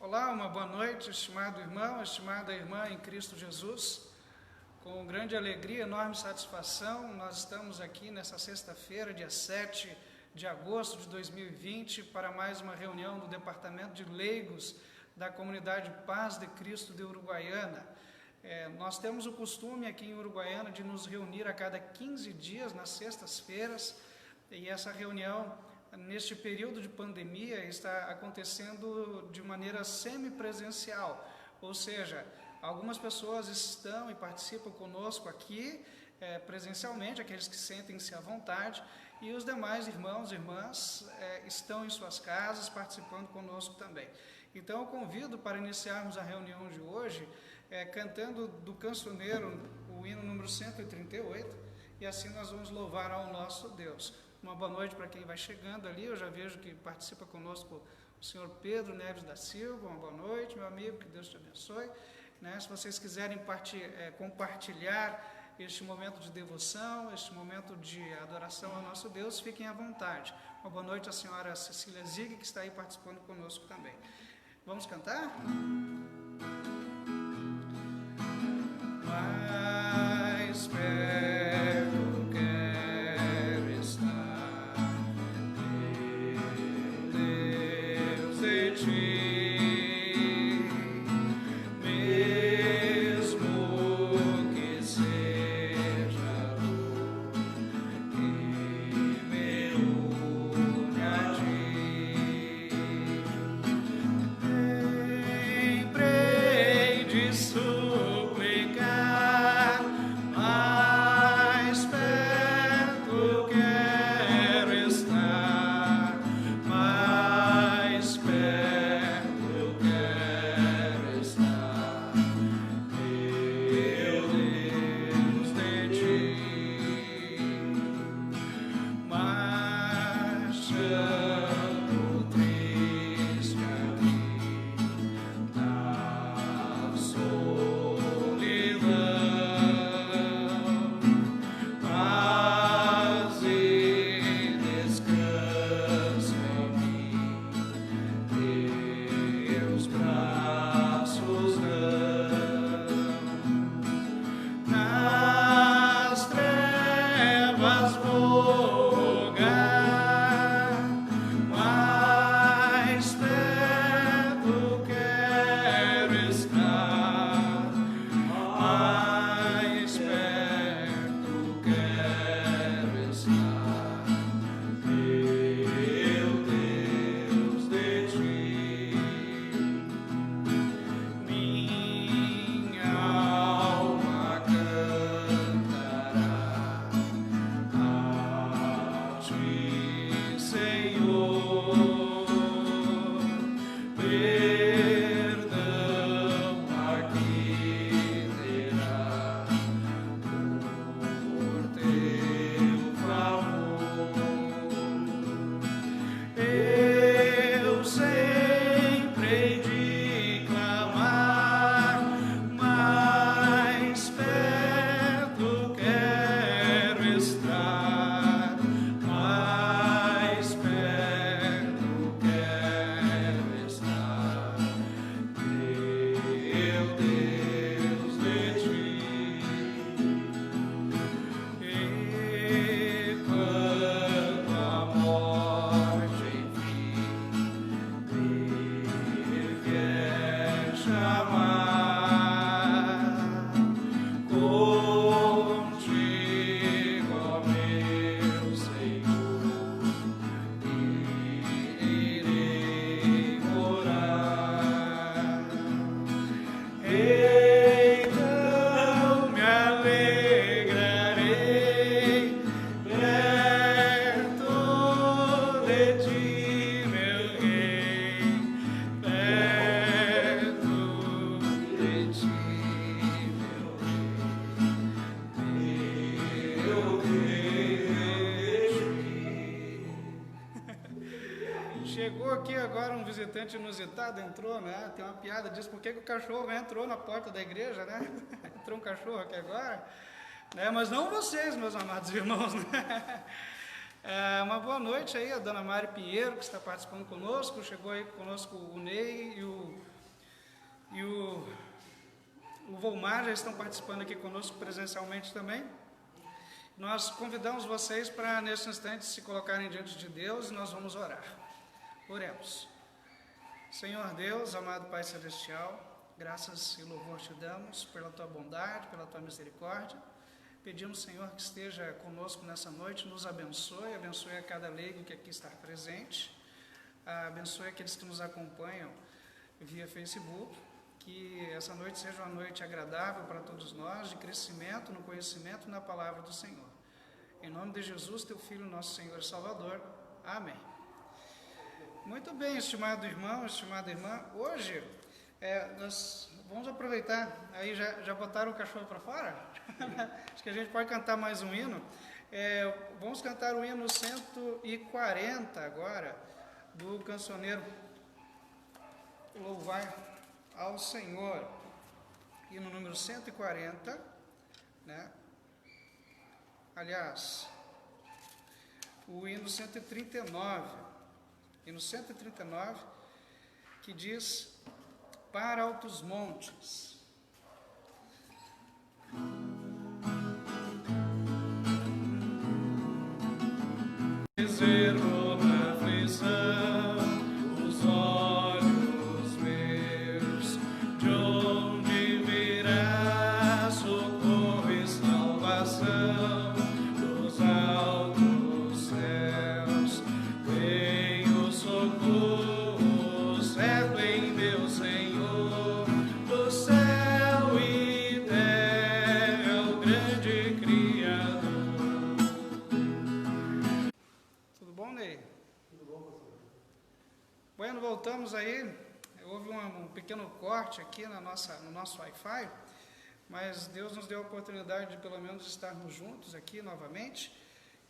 Olá, uma boa noite, estimado irmão, estimada irmã em Cristo Jesus. Com grande alegria, enorme satisfação, nós estamos aqui nessa sexta-feira, dia 7 de agosto de 2020, para mais uma reunião do Departamento de Leigos da Comunidade Paz de Cristo de Uruguaiana. Nós temos o costume aqui em Uruguaiana de nos reunir a cada 15 dias, nas sextas-feiras, e essa reunião, neste período de pandemia, está acontecendo de maneira semipresencial, ou seja, algumas pessoas estão e participam conosco aqui presencialmente, aqueles que sentem-se à vontade, e os demais irmãos e irmãs estão em suas casas participando conosco também. Então eu convido para iniciarmos a reunião de hoje cantando do cancioneiro o hino número 138, e assim nós vamos louvar ao nosso Deus. Uma boa noite para quem vai chegando ali, eu já vejo que participa conosco o senhor Pedro Neves da Silva. Uma boa noite, meu amigo, que Deus te abençoe. Se vocês quiserem compartilhar este momento de devoção, este momento de adoração ao nosso Deus, fiquem à vontade. Uma boa noite à senhora Cecília Zig, que está aí participando conosco também. Vamos cantar? Mais perto quero estar, meu Deus, de ti, mesmo que seja dor que me une a ti. Sempre hei de suplicar, mais perto quero estar, mais perto eu quero estar, meu Deus, de ti. Marchando triste ali na solidão, paz e descanso em mim, teus braços dão. Nas trevas vou rogar, mais perto quero estar, mais perto quero estar, meu Deus, de ti. Minha alma cantará a ti, Senhor, perdão aqui terá por teu favor. Eu sempre hei de clamar, mais perto quero estar, mais perto quero estar, meu Deus, de ti. E quando a morte enfim me vier chamar, contigo, ó meu Senhor, irei morar. Então me alegrarei perto de ti, meu Rei, perto de ti, meu Rei, Chegou aqui agora um visitante inusitado, entrou, né? Tem uma piada disso, por que o cachorro entrou na porta da igreja, né? Entrou um cachorro aqui agora, né? Mas não vocês, meus amados irmãos, né? Uma boa noite aí a dona Mari Pinheiro, que está participando conosco. Chegou aí conosco o Ney e o e o Volmar já estão participando aqui conosco presencialmente também. Nós convidamos vocês para, nesse instante, se colocarem diante de Deus e nós vamos orar. Oremos. Senhor Deus, amado Pai Celestial, graças e louvor te damos pela tua bondade, pela tua misericórdia. Pedimos, Senhor, que esteja conosco nessa noite, nos abençoe a cada leigo que aqui está presente, abençoe aqueles que nos acompanham via Facebook, que essa noite seja uma noite agradável para todos nós, de crescimento no conhecimento e na palavra do Senhor. Em nome de Jesus, teu Filho, nosso Senhor e Salvador. Amém. Muito bem, estimado irmão, estimada irmã, hoje nós vamos aproveitar, aí já botaram o cachorro para fora? Acho que a gente pode cantar mais um hino. Vamos cantar o hino 140 agora, do cancioneiro Louvar ao Senhor, hino número 140, né? Aliás, o hino 139, que diz: para altos montes. Reservo na aflição os olhos meus, de onde virá socorro e salvação, dos altos céus vem o socorro, certo em meu Senhor, do céu e terra, o grande Criador. Tudo bom, Ney? Tudo bom, pastor? Bueno, voltamos aí. Houve um pequeno corte aqui no nosso Wi-Fi, mas Deus nos deu a oportunidade de pelo menos estarmos juntos aqui novamente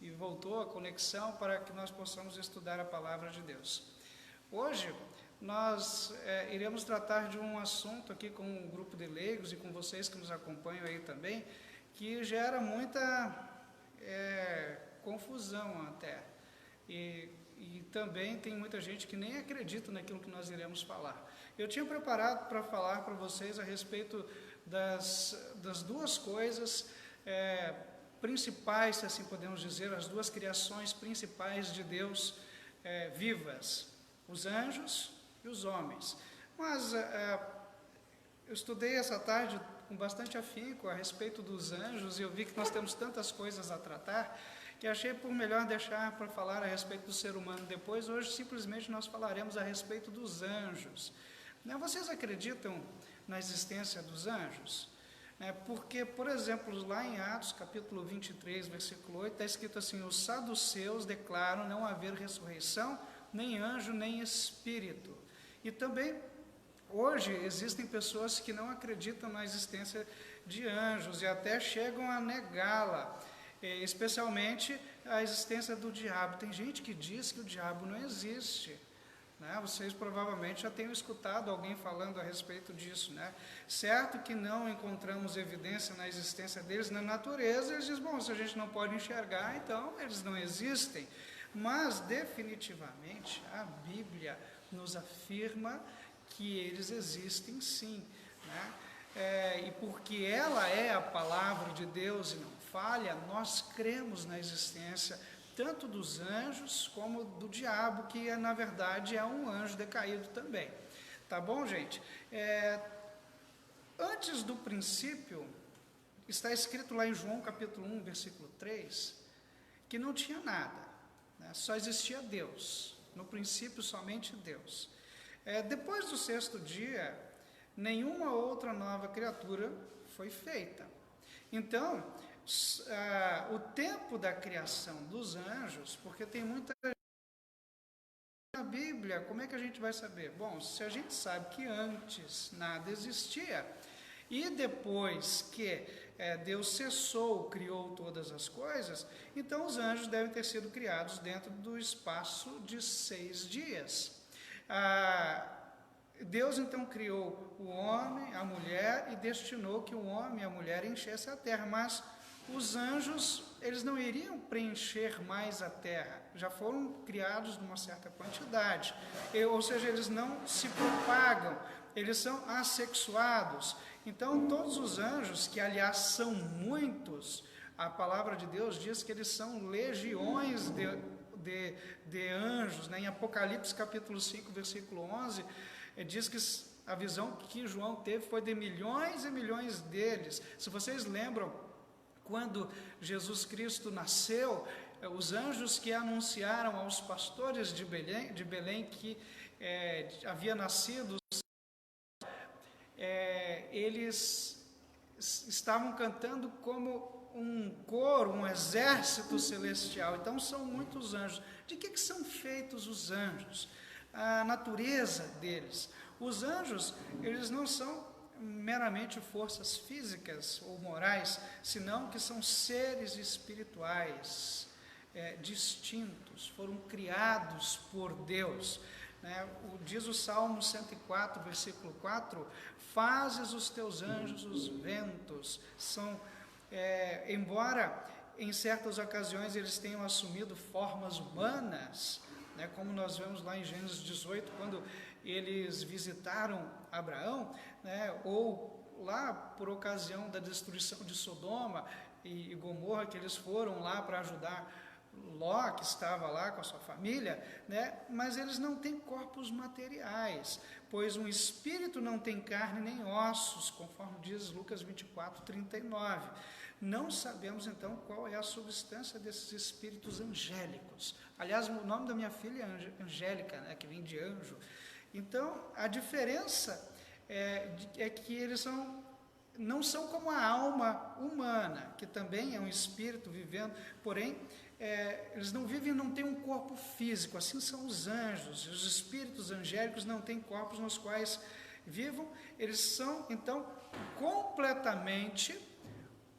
e voltou a conexão para que nós possamos estudar a palavra de Deus. Hoje nós iremos tratar de um assunto aqui com um grupo de leigos e com vocês que nos acompanham aí também, que gera muita confusão até. E também tem muita gente que nem acredita naquilo que nós iremos falar. Eu tinha preparado para falar para vocês a respeito das duas coisas principais, se assim podemos dizer, as duas criações principais de Deus vivas, os anjos e os homens. Mas eu estudei essa tarde com bastante afinco a respeito dos anjos e eu vi que nós temos tantas coisas a tratar que achei por melhor deixar para falar a respeito do ser humano depois. Hoje simplesmente nós falaremos a respeito dos anjos. Vocês acreditam na existência dos anjos? Porque, por exemplo, lá em Atos capítulo 23, versículo 8, está escrito assim: os saduceus declaram não haver ressurreição, nem anjo, nem espírito. E também, hoje, existem pessoas que não acreditam na existência de anjos e até chegam a negá-la, especialmente a existência do diabo. Tem gente que diz que o diabo não existe. Vocês provavelmente já tenham escutado alguém falando a respeito disso, Certo que não encontramos evidência na existência deles na natureza, eles dizem, bom, se a gente não pode enxergar, então eles não existem. Mas, definitivamente, a Bíblia nos afirma que eles existem sim, e porque ela é a palavra de Deus e não falha, nós cremos na existência tanto dos anjos como do diabo, que na verdade é um anjo decaído também. Tá bom, gente? Antes do princípio, está escrito lá em João capítulo 1, versículo 3, que não tinha nada, só existia Deus. No princípio, somente Deus. Depois do sexto dia, nenhuma outra nova criatura foi feita. Então, o tempo da criação dos anjos, porque tem muita gente na Bíblia, como é que a gente vai saber? Bom, se a gente sabe que antes nada existia, e depois que Deus cessou, criou todas as coisas, então os anjos devem ter sido criados dentro do espaço de 6 dias. Deus então criou o homem, a mulher, e destinou que o homem e a mulher enchessem a terra, mas os anjos, eles não iriam preencher mais a terra, já foram criados numa certa quantidade, ou seja, eles não se propagam, eles são assexuados. Então, todos os anjos, que aliás são muitos, a palavra de Deus diz que eles são legiões de anjos, né? Em Apocalipse capítulo 5, versículo 11, diz que a visão que João teve foi de milhões e milhões deles. Se vocês lembram, quando Jesus Cristo nasceu, os anjos que anunciaram aos pastores de Belém que havia nascido, eles estavam cantando como um coro, um exército celestial. Então são muitos anjos. De que são feitos os anjos? A natureza deles. Os anjos, eles não são meramente forças físicas ou morais, senão que são seres espirituais, distintos, foram criados por Deus. Diz o Salmo 104, versículo 4, fazes os teus anjos os ventos. Embora em certas ocasiões eles tenham assumido formas humanas, como nós vemos lá em Gênesis 18, quando eles visitaram Abraão, ou lá por ocasião da destruição de Sodoma e Gomorra, que eles foram lá para ajudar Ló, que estava lá com a sua família, mas eles não têm corpos materiais, pois um espírito não tem carne nem ossos, conforme diz Lucas 24, 39. Não sabemos então qual é a substância desses espíritos angélicos. Aliás, o nome da minha filha é Angélica, que vem de anjo. Então, a diferença é que eles não são como a alma humana, que também é um espírito vivendo, porém, eles não vivem, não têm um corpo físico, assim são os anjos. Os espíritos angélicos não têm corpos nos quais vivam, eles são, então, completamente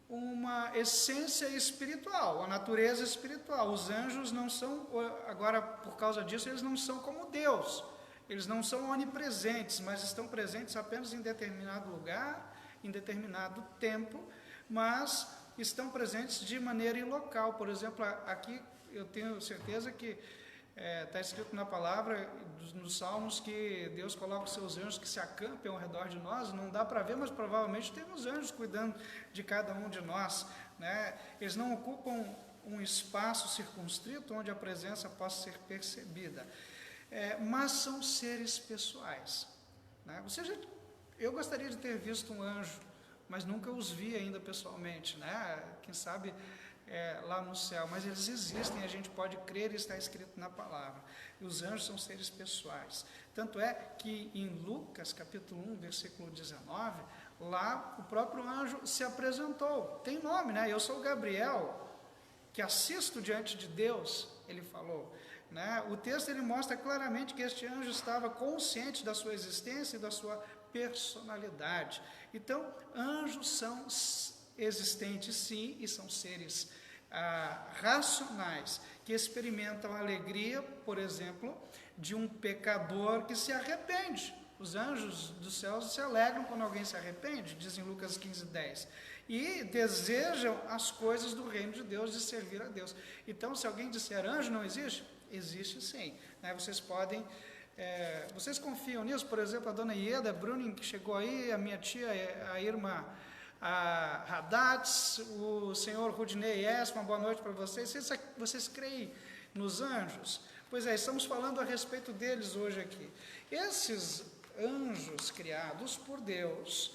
uma essência espiritual, a natureza espiritual. Os anjos não são, agora, por causa disso, eles não são como Deus. Eles não são onipresentes, mas estão presentes apenas em determinado lugar, em determinado tempo, mas estão presentes de maneira ilocal. Por exemplo, aqui eu tenho certeza que está escrito na palavra, nos Salmos, que Deus coloca os seus anjos que se acampem ao redor de nós. Não dá para ver, mas provavelmente temos anjos cuidando de cada um de nós. Eles não ocupam um espaço circunscrito onde a presença possa ser percebida. Mas são seres pessoais. Eu gostaria de ter visto um anjo, mas nunca os vi ainda pessoalmente, quem sabe lá no céu, mas eles existem, a gente pode crer e está escrito na palavra. E os anjos são seres pessoais. Tanto é que em Lucas, capítulo 1, versículo 19, lá o próprio anjo se apresentou. Tem nome, eu sou Gabriel, que assisto diante de Deus, ele falou. O texto ele mostra claramente que este anjo estava consciente da sua existência e da sua personalidade. Então, anjos são existentes sim, e são seres racionais, que experimentam a alegria, por exemplo, de um pecador que se arrepende. Os anjos dos céus se alegram quando alguém se arrepende, diz em Lucas 15, 10. E desejam as coisas do reino de Deus, de servir a Deus. Então, se alguém disser anjo não existe, existe sim. Vocês podem, vocês confiam nisso? Por exemplo, a dona Ieda Bruning, que chegou aí, a minha tia, a irmã Haddad, o senhor Rudinei Esma, boa noite para vocês. Vocês creem nos anjos? Pois estamos falando a respeito deles hoje aqui. Esses anjos criados por Deus,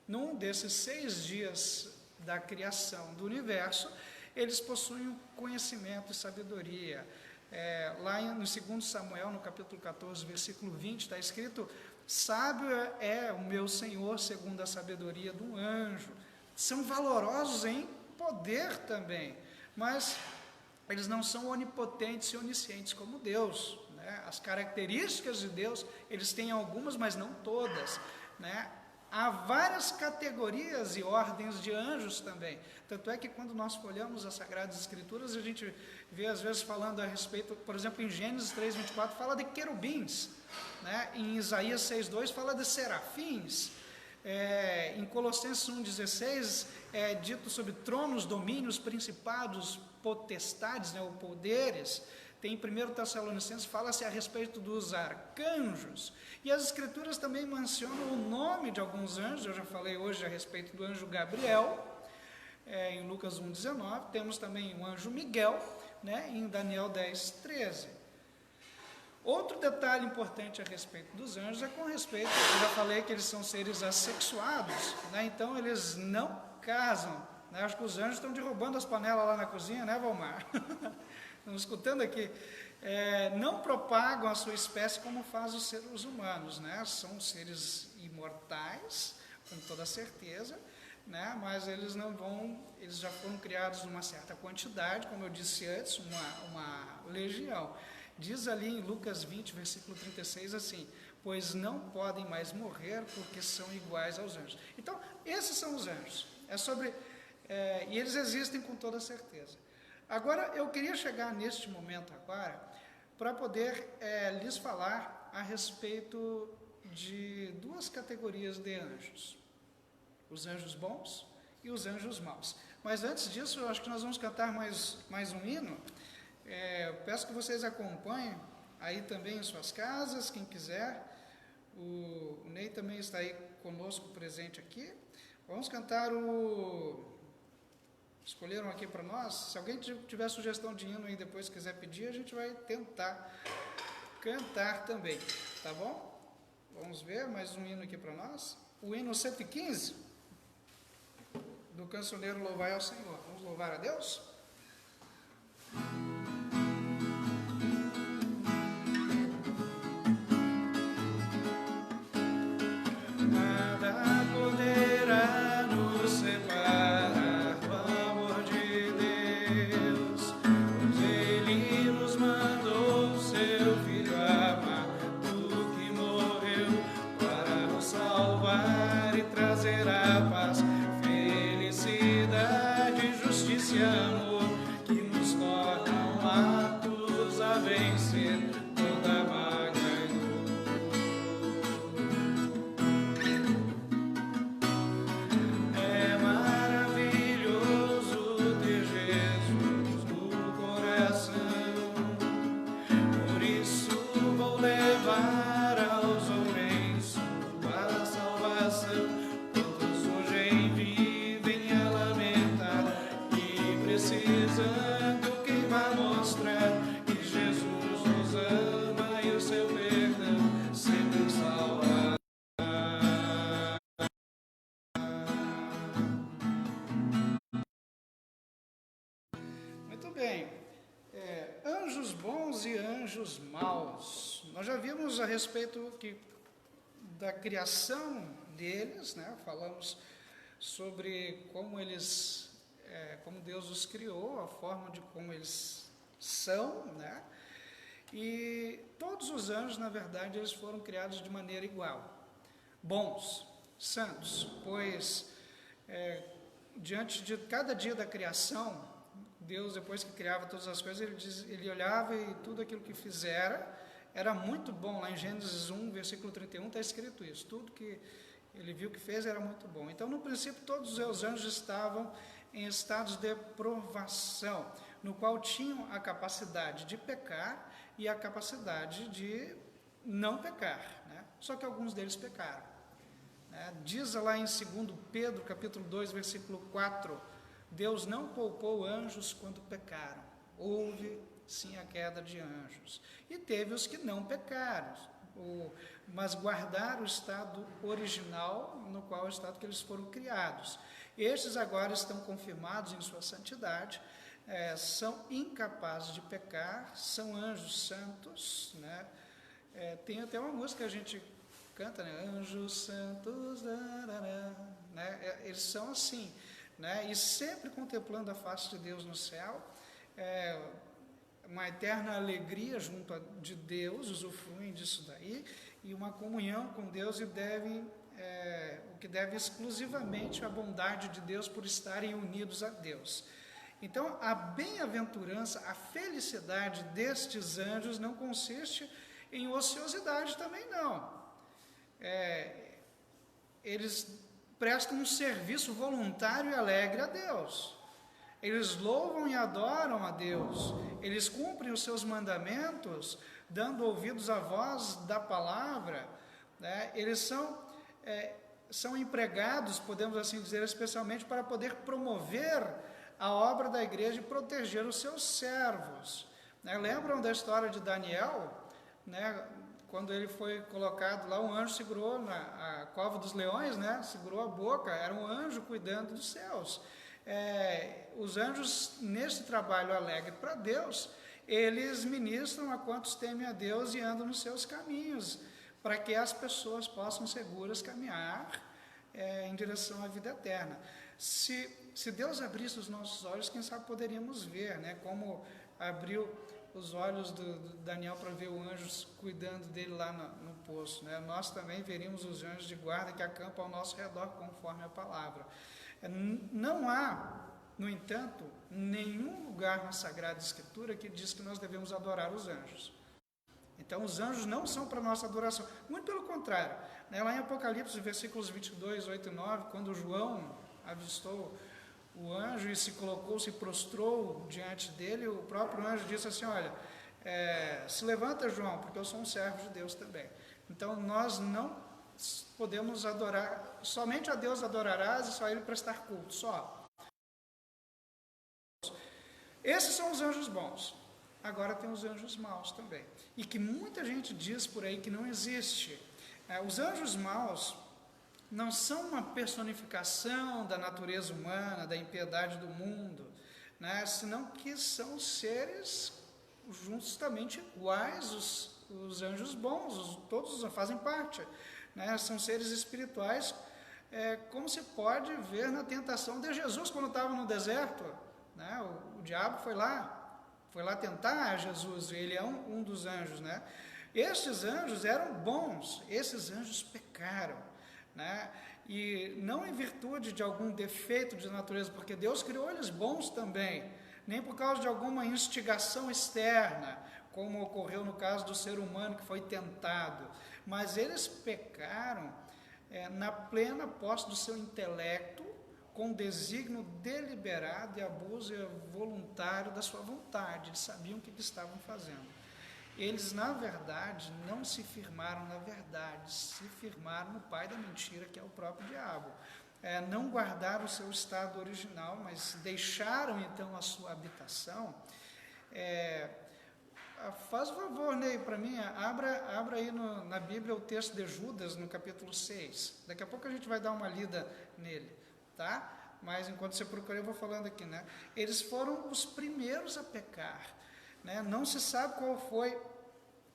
num desses 6 dias da criação do universo, eles possuem conhecimento e sabedoria. Lá no 2 Samuel, no capítulo 14, versículo 20, está escrito: sábio é o meu Senhor segundo a sabedoria de um anjo. São valorosos em poder também, mas eles não são onipotentes e oniscientes como Deus. As características de Deus, eles têm algumas, mas não todas. Há várias categorias e ordens de anjos também. Tanto é que quando nós folhamos as Sagradas Escrituras, a gente vê às vezes falando a respeito, por exemplo, em Gênesis 3:24 fala de querubins, em Isaías 6:2 fala de serafins, em Colossenses 1:16 é dito sobre tronos, domínios, principados, potestades, ou poderes. Tem em 1 Tessalonicenses, fala-se a respeito dos arcanjos, e as Escrituras também mencionam o nome de alguns anjos. Eu já falei hoje a respeito do anjo Gabriel, em Lucas 1,19, temos também o anjo Miguel, né, em Daniel 10,13. Outro detalhe importante a respeito dos anjos é com respeito, eu já falei que eles são seres assexuados, né, então eles não casam, né, acho que os anjos estão derrubando as panelas lá na cozinha, né, Valmar? Estamos escutando aqui. Não propagam a sua espécie como faz os seres humanos, né, são seres imortais, com toda certeza, né, mas eles não vão, eles já foram criados numa certa quantidade, como eu disse antes, uma legião. Diz ali em Lucas 20, versículo 36, assim: pois não podem mais morrer porque são iguais aos anjos. Então, esses são os anjos. E eles existem com toda certeza. Agora, eu queria chegar neste momento agora, para poder lhes falar a respeito de duas categorias de anjos. Os anjos bons e os anjos maus. Mas antes disso, eu acho que nós vamos cantar mais um hino. Eu peço que vocês acompanhem aí também em suas casas, quem quiser. O Ney também está aí conosco, presente aqui. Vamos cantar escolheram aqui para nós. Se alguém tiver sugestão de hino aí depois quiser pedir, a gente vai tentar cantar também, tá bom? Vamos ver mais um hino aqui para nós. O hino 115, do cancioneiro Louvai ao Senhor. Vamos louvar a Deus? Anjos bons e anjos maus. Nós já vimos a respeito da criação deles, né? Falamos sobre como como Deus os criou, a forma de como eles são, né? E todos os anjos, na verdade, eles foram criados de maneira igual, bons, santos, pois diante de cada dia da criação, Deus, depois que criava todas as coisas, ele olhava e tudo aquilo que fizera era muito bom. Lá em Gênesis 1, versículo 31, está escrito isso. Tudo que ele viu que fez era muito bom. Então, no princípio, todos os anjos estavam em estados de provação, no qual tinham a capacidade de pecar e a capacidade de não pecar, né? Só que alguns deles pecaram, né? Diz lá em 2 Pedro, capítulo 2, versículo 4, Deus não poupou anjos quando pecaram. Houve, sim, a queda de anjos. E teve os que não pecaram, mas guardaram o estado original, no qual é o estado que eles foram criados. Estes agora estão confirmados em sua santidade, são incapazes de pecar, são anjos santos, né? Tem até uma música que a gente canta, né? Anjos santos, né? Eles são assim, né? E sempre contemplando a face de Deus no céu, uma eterna alegria junto de Deus, usufruem disso daí, e uma comunhão com Deus, e o que deve exclusivamente à bondade de Deus por estarem unidos a Deus. Então, a bem-aventurança, a felicidade destes anjos não consiste em ociosidade também, não. Eles prestam um serviço voluntário e alegre a Deus. eles louvam e adoram a Deus, eles cumprem os seus mandamentos, dando ouvidos à voz da palavra, né? Eles são empregados, podemos assim dizer, especialmente para poder promover a obra da igreja e proteger os seus servos, né? Lembram da história de Daniel, né? Quando ele foi colocado lá, um anjo segurou na cova dos leões, né? Segurou a boca, era um anjo cuidando dos céus. Os anjos, nesse trabalho alegre para Deus, eles ministram a quantos temem a Deus e andam nos seus caminhos, para que as pessoas possam seguras caminhar em direção à vida eterna. Se Deus abrisse os nossos olhos, quem sabe poderíamos ver, né? Como abriu os olhos do Daniel para ver o anjo cuidando dele lá no poço, né? Nós também veríamos os anjos de guarda que acampam ao nosso redor, conforme a palavra. Não há, no entanto, nenhum lugar na Sagrada Escritura que diz que nós devemos adorar os anjos. Então, os anjos não são para nossa adoração, muito pelo contrário, né? Lá em Apocalipse, versículos 22, 8 e 9, quando João avistou o anjo e se prostrou diante dele, o próprio anjo disse assim: olha, se levanta, João, porque eu sou um servo de Deus também. Então, nós não podemos adorar, somente a Deus adorarás e só a Ele prestar culto, só. Esses são os anjos bons. Agora tem os anjos maus também, e que muita gente diz por aí que não existe. Os anjos maus não são uma personificação da natureza humana, da impiedade do mundo, né? Senão que são seres justamente iguais os anjos bons, todos fazem parte, né? São seres espirituais, como se pode ver na tentação de Jesus quando estava no deserto, né? O diabo foi lá tentar Jesus, ele é um dos anjos, né? Estes anjos eram bons, esses anjos pecaram, né? E não em virtude de algum defeito de natureza, porque Deus criou eles bons também, nem por causa de alguma instigação externa, como ocorreu no caso do ser humano que foi tentado, mas eles pecaram na plena posse do seu intelecto, com desígnio deliberado e abuso voluntário da sua vontade. Eles sabiam o que estavam fazendo. Eles, na verdade, não se firmaram na verdade, se firmaram no pai da mentira, que é o próprio diabo. Não guardaram o seu estado original, mas deixaram, então, a sua habitação. Faz o favor, Ney, para mim, abra aí na Bíblia o texto de Judas, no capítulo 6. Daqui a pouco a gente vai dar uma lida nele, tá? Mas enquanto você procura, eu vou falando aqui, né? Eles foram os primeiros a pecar, né? Não se sabe qual foi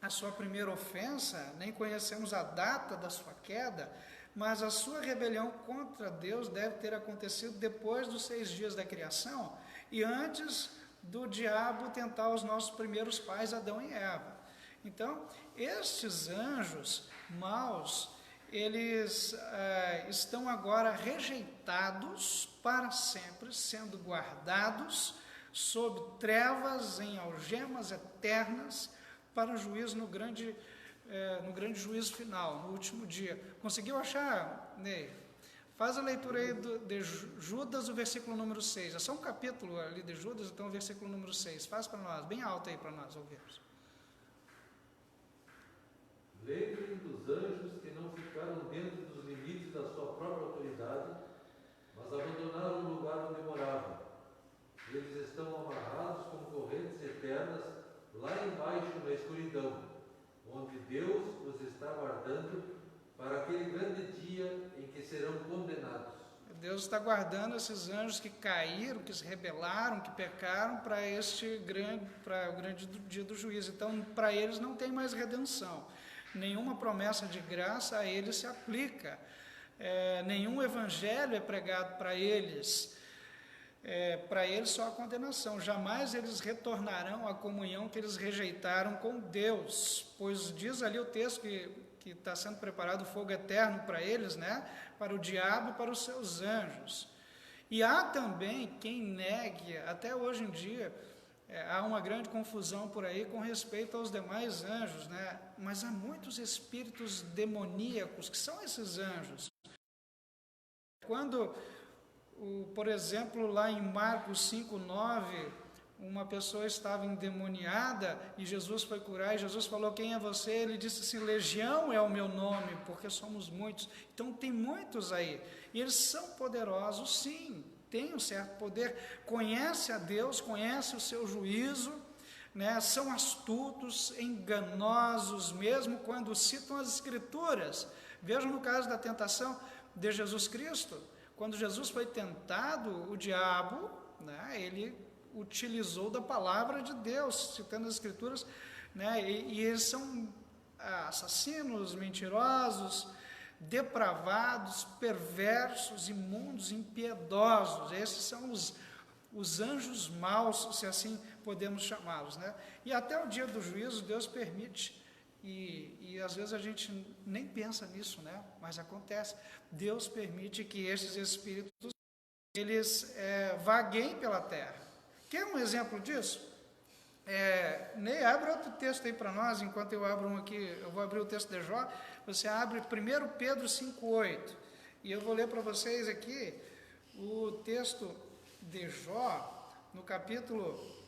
a sua primeira ofensa, nem conhecemos a data da sua queda, mas a sua rebelião contra Deus deve ter acontecido depois dos 6 dias da criação e antes do diabo tentar os nossos primeiros pais, Adão e Eva. Então, estes anjos maus, eles estão agora rejeitados para sempre, sendo guardados sob trevas, em algemas eternas, para o juízo no grande juízo final, no último dia. Conseguiu achar, Ney? Faz a leitura aí de Judas, o versículo número 6. É só um capítulo ali de Judas, então o versículo número 6. Faz para nós, bem alto aí para nós ouvirmos. Lembrem dos anjos que não ficaram dentro dos limites da sua própria autoridade, mas abandonaram o lugar onde moravam. Eles estão amarrados com correntes eternas lá embaixo na escuridão, onde Deus os está guardando para aquele grande dia em que serão condenados. Deus está guardando esses anjos que caíram, que se rebelaram, que pecaram para o grande dia do juízo. Então, para eles não tem mais redenção. Nenhuma promessa de graça a eles se aplica. Nenhum evangelho é pregado para eles. Para eles só a condenação. Jamais eles retornarão à comunhão que eles rejeitaram com Deus, pois diz ali o texto que está sendo preparado fogo eterno para eles, né? Para o diabo e para os seus anjos. E há também quem negue, até hoje em dia, há uma grande confusão por aí com respeito aos demais anjos, né? Mas há muitos espíritos demoníacos que são esses anjos. Quando Por exemplo, lá em Marcos 5:9, uma pessoa estava endemoniada e Jesus foi curar, e Jesus falou: quem é você? Ele disse assim: legião é o meu nome, porque somos muitos. Então tem muitos aí, e eles são poderosos sim, têm um certo poder, conhece a Deus, conhece o seu juízo, né? São astutos, enganosos, mesmo quando citam as Escrituras. Vejam no caso da tentação de Jesus Cristo, quando Jesus foi tentado, o diabo, né, ele utilizou da palavra de Deus, citando as Escrituras, né, e eles são assassinos, mentirosos, depravados, perversos, imundos, impiedosos. Esses são os anjos maus, se assim podemos chamá-los, né? E até o dia do juízo, Deus permite, e às vezes a gente nem pensa nisso, né? Mas acontece. Deus permite que esses espíritos, eles vagueiem pela terra. Quer um exemplo disso? Ney, abre outro texto aí para nós, enquanto eu abro um aqui, eu vou abrir o texto de Jó. Você abre 1 Pedro 5:8, e eu vou ler para vocês aqui o texto de Jó, no capítulo...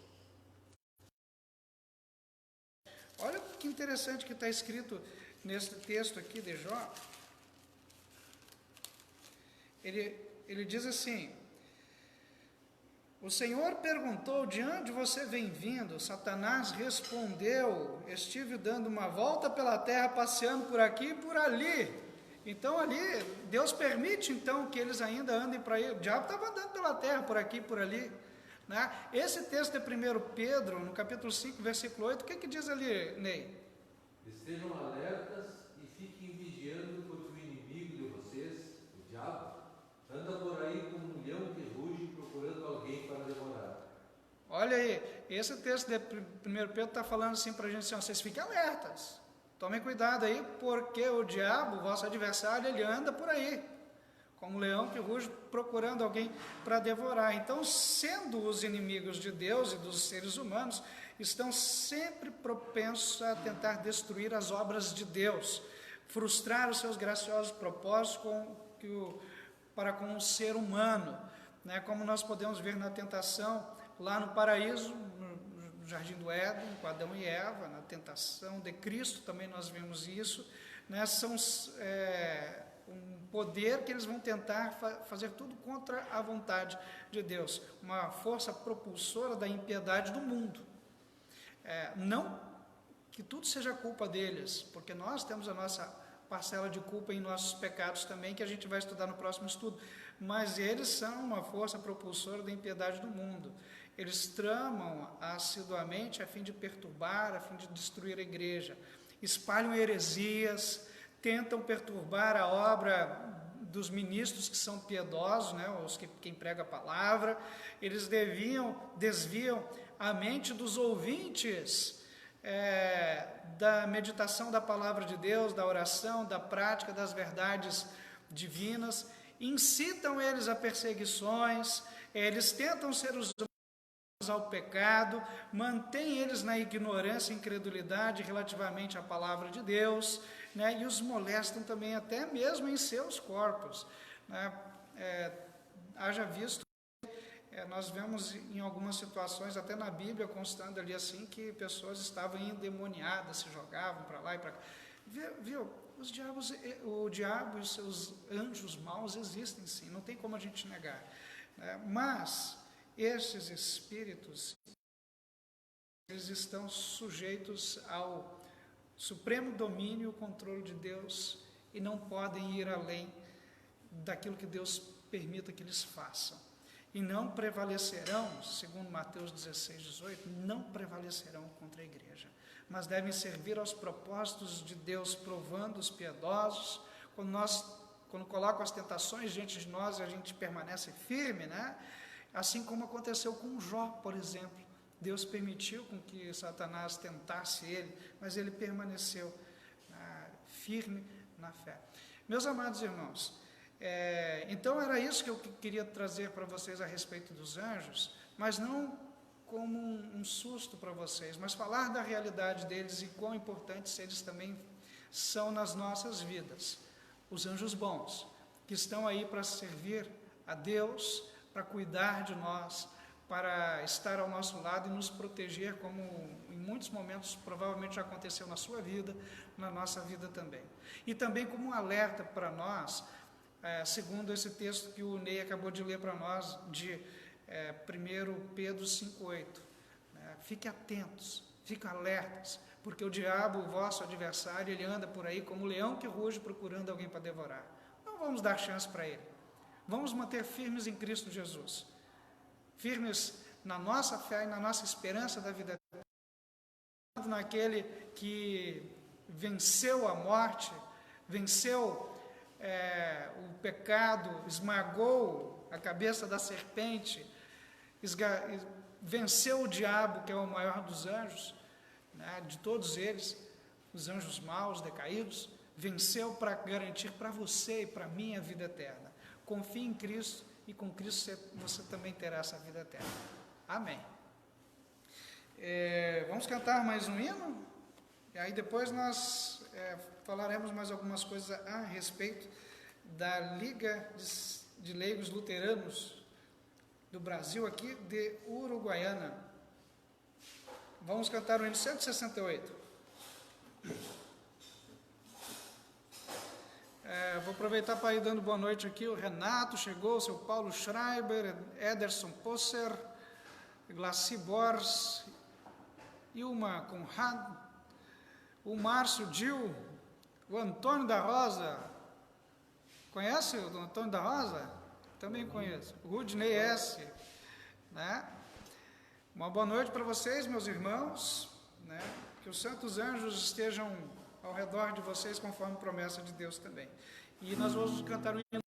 Olha que interessante que está escrito nesse texto aqui de Jó. Ele diz assim: o Senhor perguntou, de onde você vem vindo? Satanás respondeu, estive dando uma volta pela terra, passeando por aqui e por ali. Então ali, Deus permite então que eles ainda andem para aí. O diabo estava andando pela terra, por aqui e por ali, né? Esse texto de 1 Pedro, no capítulo 5, versículo 8, o que diz ali, Ney? Estejam alertas e fiquem vigiando, porque o inimigo de vocês, o diabo, anda por aí como um leão que ruge, procurando alguém para devorar. Olha aí, esse texto de 1 Pedro está falando assim para a gente, assim, vocês fiquem alertas, tomem cuidado aí, porque o diabo, vosso adversário, ele anda por aí, como um leão que ruge, procurando alguém para devorar. Então, sendo os inimigos de Deus e dos seres humanos, estão sempre propensos a tentar destruir as obras de Deus, frustrar os seus graciosos propósitos para com o ser humano, né? Como nós podemos ver na tentação lá no paraíso, no jardim do Éden, com Adão e Eva, na tentação de Cristo também nós vemos isso, né? São um poder que eles vão tentar fazer tudo contra a vontade de Deus, uma força propulsora da impiedade do mundo. Não que tudo seja culpa deles, porque nós temos a nossa parcela de culpa em nossos pecados também, que a gente vai estudar no próximo estudo, mas eles são uma força propulsora da impiedade do mundo. Eles tramam assiduamente a fim de perturbar, a fim de destruir a igreja, espalham heresias, tentam perturbar a obra dos ministros que são piedosos, né, os quem prega a palavra. Eles desviam a mente dos ouvintes da meditação da palavra de Deus, da oração, da prática das verdades divinas, incitam eles a perseguições, eles tentam ser os ao pecado, mantêm eles na ignorância e incredulidade relativamente à palavra de Deus, né, e os molestam também até mesmo em seus corpos, né? Haja visto, nós vemos em algumas situações, até na Bíblia, constando ali assim, que pessoas estavam endemoniadas, se jogavam para lá e para cá. Viu? O diabo e os seus anjos maus existem sim, não tem como a gente negar, né? Mas esses espíritos, eles estão sujeitos ao supremo domínio e controle de Deus e não podem ir além daquilo que Deus permita que eles façam. E não prevalecerão, segundo Mateus 16:18, não prevalecerão contra a igreja, mas devem servir aos propósitos de Deus, provando os piedosos. Quando colocam as tentações diante de nós, a gente permanece firme, né? Assim como aconteceu com Jó, por exemplo. Deus permitiu com que Satanás tentasse ele, mas ele permaneceu firme na fé. Meus amados irmãos, então era isso que eu queria trazer para vocês a respeito dos anjos, mas não como um susto para vocês, mas falar da realidade deles e quão importantes eles também são nas nossas vidas. Os anjos bons, que estão aí para servir a Deus para cuidar de nós, para estar ao nosso lado e nos proteger, como em muitos momentos provavelmente já aconteceu na sua vida, na nossa vida também. E também como um alerta para nós, segundo esse texto que o Ney acabou de ler para nós, de 1 Pedro 5,8. Fiquem atentos, fiquem alertas, porque o diabo, o vosso adversário, ele anda por aí como um leão que ruge procurando alguém para devorar. Não vamos dar chance para ele. Vamos manter firmes em Cristo Jesus. Firmes na nossa fé e na nossa esperança da vida eterna, naquele que venceu a morte, venceu o pecado, esmagou a cabeça da serpente, venceu o diabo, que é o maior dos anjos, de todos eles, os anjos maus, decaídos, venceu para garantir para você e para mim a vida eterna. Confie em Cristo, e com Cristo você também terá essa vida eterna. Amém. Vamos cantar mais um hino? E aí depois nós falaremos mais algumas coisas a respeito da Liga de Leigos Luteranos do Brasil, aqui de Uruguaiana. Vamos cantar o hino 168. Vou aproveitar para ir dando boa noite aqui. O Renato chegou, o seu Paulo Schreiber, Ederson Posser, Glaci Bors, Ilma Conrad, o Márcio Dil, o Antônio da Rosa. Conhece o Antônio da Rosa? Também conheço. O Rudney S. Uma boa noite para vocês, meus irmãos. Que os santos anjos estejam ao redor de vocês, conforme promessa de Deus também. E nós vamos cantar um hino.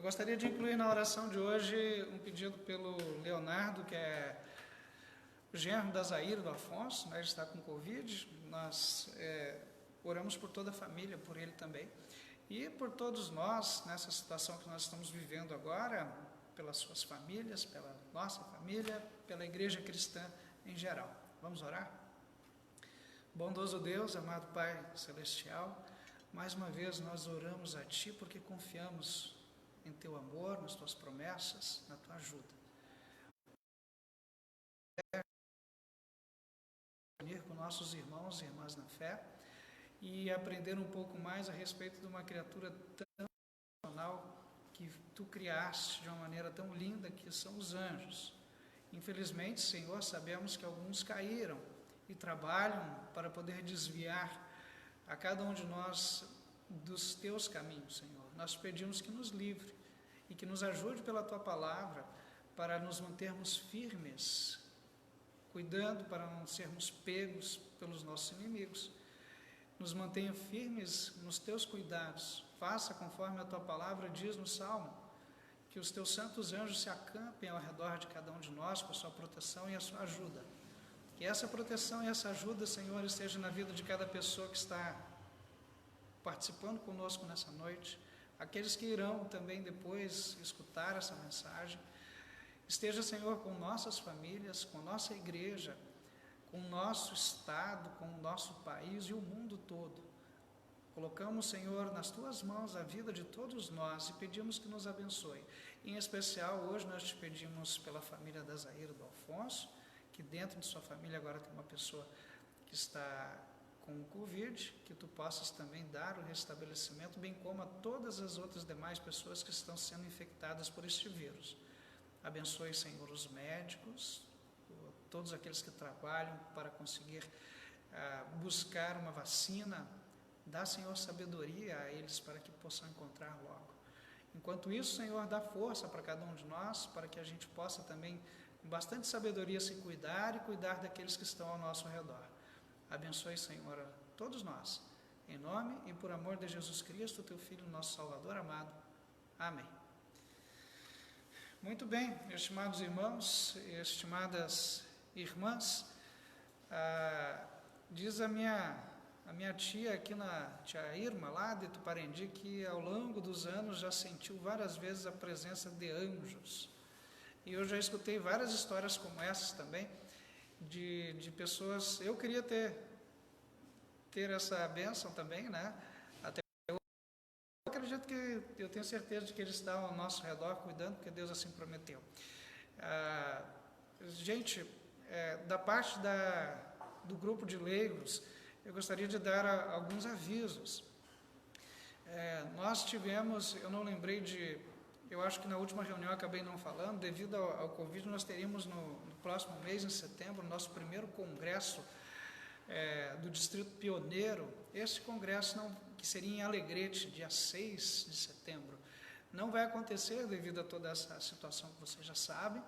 Gostaria de incluir na oração de hoje um pedido pelo Leonardo, que é o genro da Zaira, do Afonso, ele está com Covid. Nós oramos por toda a família, por ele também, e por todos nós, nessa situação que nós estamos vivendo agora, pelas suas famílias, pela nossa família, pela igreja cristã em geral. Vamos orar? Bondoso Deus, amado Pai Celestial, mais uma vez nós oramos a Ti porque confiamos em Teu amor, nas Tuas promessas, na Tua ajuda. Unir com nossos irmãos e irmãs na fé e aprender um pouco mais a respeito de uma criatura tão excepcional que Tu criaste de uma maneira tão linda, que são os anjos. Infelizmente, Senhor, sabemos que alguns caíram e trabalham para poder desviar a cada um de nós dos Teus caminhos, Senhor. Nós pedimos que nos livre e que nos ajude pela Tua palavra para nos mantermos firmes, cuidando para não sermos pegos pelos nossos inimigos. nos mantenha firmes nos teus cuidados. Faça conforme a tua palavra diz no Salmo, que os teus santos anjos se acampem ao redor de cada um de nós com a sua proteção e a sua ajuda. Que essa proteção e essa ajuda, Senhor, esteja na vida de cada pessoa que está participando conosco nessa noite, aqueles que irão também depois escutar essa mensagem. Esteja, Senhor, com nossas famílias, com nossa igreja, com o nosso estado, com o nosso país e o mundo todo. Colocamos, Senhor, nas tuas mãos a vida de todos nós e pedimos que nos abençoe. Em especial, hoje nós te pedimos pela família da Zaira e do Alfonso, que dentro de sua família agora tem uma pessoa que está com o Covid, que tu possas também dar o restabelecimento, bem como a todas as outras demais pessoas que estão sendo infectadas por este vírus. Abençoe, Senhor, os médicos, todos aqueles que trabalham para conseguir buscar uma vacina. Dá, Senhor, sabedoria a eles para que possam encontrar logo. Enquanto isso, Senhor, dá força para cada um de nós, para que a gente possa também, com bastante sabedoria, se cuidar e cuidar daqueles que estão ao nosso redor. Abençoe, Senhor, a todos nós. Em nome e por amor de Jesus Cristo, teu Filho, nosso Salvador amado. Amém. Muito bem, estimados irmãos, estimadas irmãs, diz a minha tia aqui, tia Irma, lá de Tuparendi, que ao longo dos anos já sentiu várias vezes a presença de anjos. E eu já escutei várias histórias como essas também, de pessoas. Eu queria ter essa bênção também, né? Até eu acredito que eu tenho certeza de que Ele está ao nosso redor cuidando, porque Deus assim prometeu. Gente, da parte do grupo de leigos, eu gostaria de dar alguns avisos. Nós tivemos, eu não lembrei eu acho que na última reunião eu acabei não falando, devido ao Covid, nós teríamos no próximo mês, em setembro, nosso primeiro congresso do Distrito Pioneiro. Esse congresso, que seria em Alegrete, dia 6 de setembro, não vai acontecer devido a toda essa situação que vocês já sabem,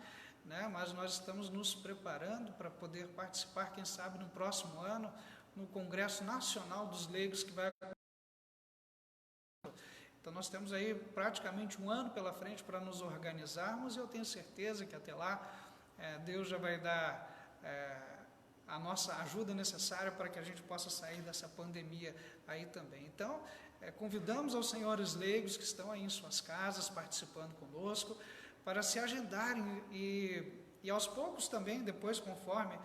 né? Mas nós estamos nos preparando para poder participar, quem sabe, no próximo ano, no Congresso Nacional dos Leigos, que vai acontecer. Então, nós temos aí praticamente um ano pela frente para nos organizarmos, e eu tenho certeza que até lá Deus já vai dar a nossa ajuda necessária para que a gente possa sair dessa pandemia aí também. Então, convidamos aos senhores leigos que estão aí em suas casas participando conosco para se agendarem e aos poucos também, depois, conforme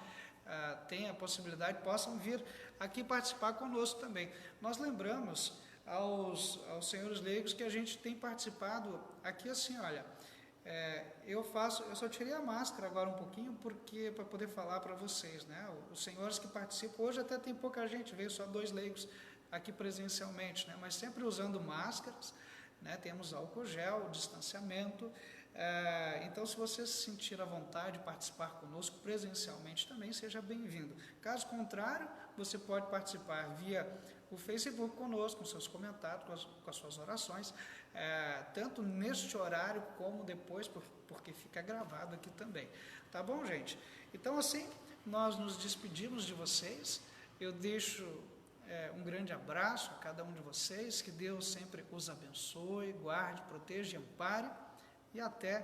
tem a possibilidade, possam vir aqui participar conosco também. Nós lembramos aos senhores leigos que a gente tem participado aqui assim, olha, eu só tirei a máscara agora um pouquinho para poder falar para vocês, né? Os senhores que participam, hoje até tem pouca gente, veio só 2 leigos aqui presencialmente, né? Mas sempre usando máscaras, né? Temos álcool gel, distanciamento. Então, se você se sentir à vontade de participar conosco presencialmente também, seja bem-vindo. Caso contrário, você pode participar via o Facebook conosco, com seus comentários, com as suas orações, tanto neste horário como depois, porque fica gravado aqui também. Tá bom, gente? Então, assim, nós nos despedimos de vocês. Eu deixo um grande abraço a cada um de vocês, que Deus sempre os abençoe, guarde, proteja e ampare, e até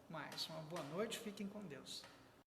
mais. Uma boa noite, fiquem com Deus.